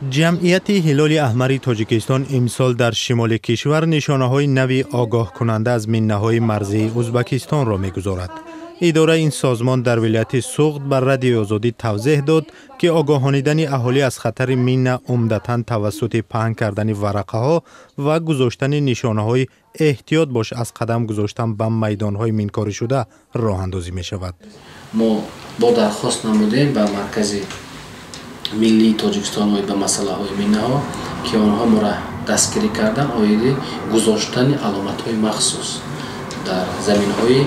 جمعیت هلال احمر تاجیکستان امسال در شمال کشور نشانه‌های نوی آگاه کننده از منه‌های مرزی ازبکستان را می‌گذارد. اداره این سازمان در ولایت سوغد بر رادیو آزادی توضیح داد که آگاهانیدن اهالی از خطر مین عمدتاً توسط پهن کردن ورقه‌ها و گذاشتن نشانه‌های احتیاط باش از قدم گذاشتن به میدان‌های مینکاری شده راه اندازی می‌شود. ما با درخواست نمودیم به مرکز ملی تاجیکستان و به مسئله های مینه ها که آنها ما را دستگیری کردن آیده گذاشتن علامت های مخصوص در زمین های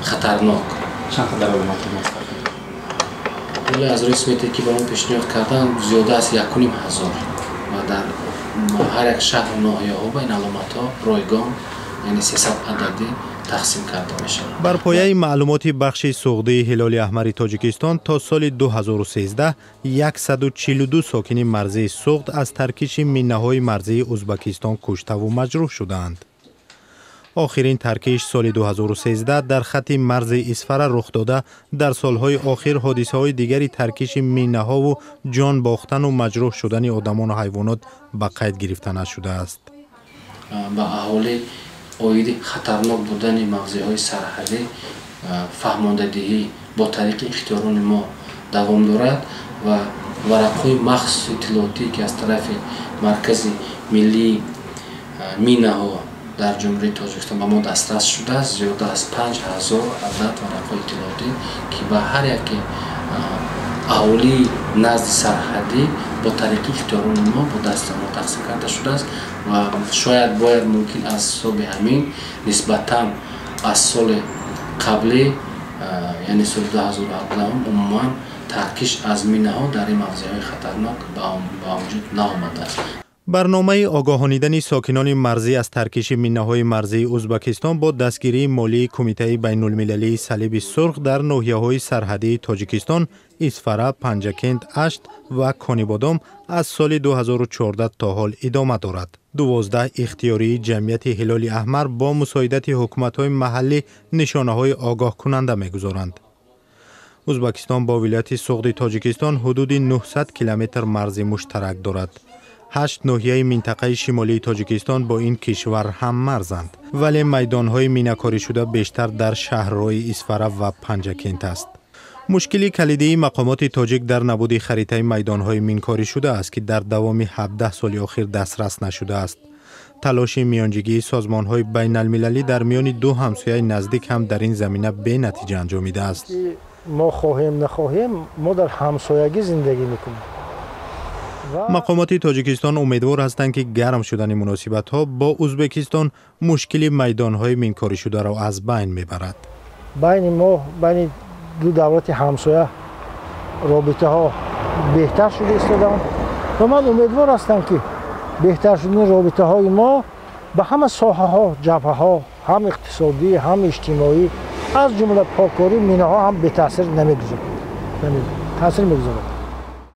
خطرناک. چند خطر علامت مخصوص؟ ولی از رسمیتی که به ما پیشنهاد کردن زیاده از 1,500 و در هر یک شهر و ناحیه ها با این علامت ها رایگان یعنی 300 عددی تقسیم کرده میشه. بر پایه معلومات بخش سوغدی هلال احمر تاجیکستان تا سال 2013 142 ساکن مرزی سوغد از ترکش مینه‌های مرزی ازبکستان کشته و مجروح شدند. آخرین ترکش سال 2013 در خط مرز اسفره رخ داده. در سالهای آخر حادثه‌های دیگری ترکش مینه‌ها و جان باختن و مجروح شدن آدمان و حیوانات به قید گرفته نشده است. با اهالی آیده خطرناک بودن مغزی‌های سرحدی فهماندهی با طریق اختیاران ما دوام دارد و ورق‌های مخصوص اطلاعاتی که از طرف مرکز ملی مینه‌ها در جمهوری تاجیکستان به ما دسترس شده است زیاده از 5,000 عدد ورق‌های اطلاعاتی که به هر یک اهالی نزد سرحدی با طریق اختیاران ما با دست ما تقسیم کرده شده است و شاید باید ممکن از حساب همین نسبتاً از سال قبلی یعنی سال 2017 عموما ترکش از مینه‌ها در این مغزی‌های خطرناک به وجود نآمده است. برنامه آگاهانیدن ساکنان مرزی از ترکش مینه‌های مرزی ازبکستان با دستگیری مالی کمیته بین‌المللی صلیب سرخ در ناحیه‌های سرحدی تاجیکستان، اسفره، پنجکند، اشت و کانیبادام از سال 2014 تا حال ادامه دارد. 12 اختیاری جمعیت هلال احمر با مساعدت حکومت‌های محلی نشانه‌های آگاه کننده می‌گذارند. ازبکستان با ولایت سوغد تاجیکستان حدود 900 کیلومتر مرز مشترک دارد. 8 ناحیه منطقه شمالی تاجیکستان با این کشور هم مرزند، ولی میدان‌های مینه‌کاری شده بیشتر در شهرهای اسفره و پنجکند است. مشکلی کلیدی مقامات تاجیک در نبود خریطه میدان‌های مینکاری شده است که در دوام 17 سال اخیر دسترس نشده است. تلاش میانجیگی سازمان‌های بین‌المللی در میان دو همسایه نزدیک هم در این زمینه به نتیجه انجامیده است. ما خواهیم نخواهیم ما در همسایگی زندگی میکنیم. مقامات تاجیکستان امیدوار هستند که گرم شدن مناسبت‌ها با ازبکستان مشکل میدان‌های مینکاری شده را از بین میبرد. بین دو دولت همسایه رابطه ها بهتر شده ایستادند و من امیدوار هستم که بهتر شدن رابطه های ما به همه ساحه ها، جبهه ها، هم اقتصادی هم اجتماعی از جمله پاککاری مینه ها هم به تاثیر نمیگذارد.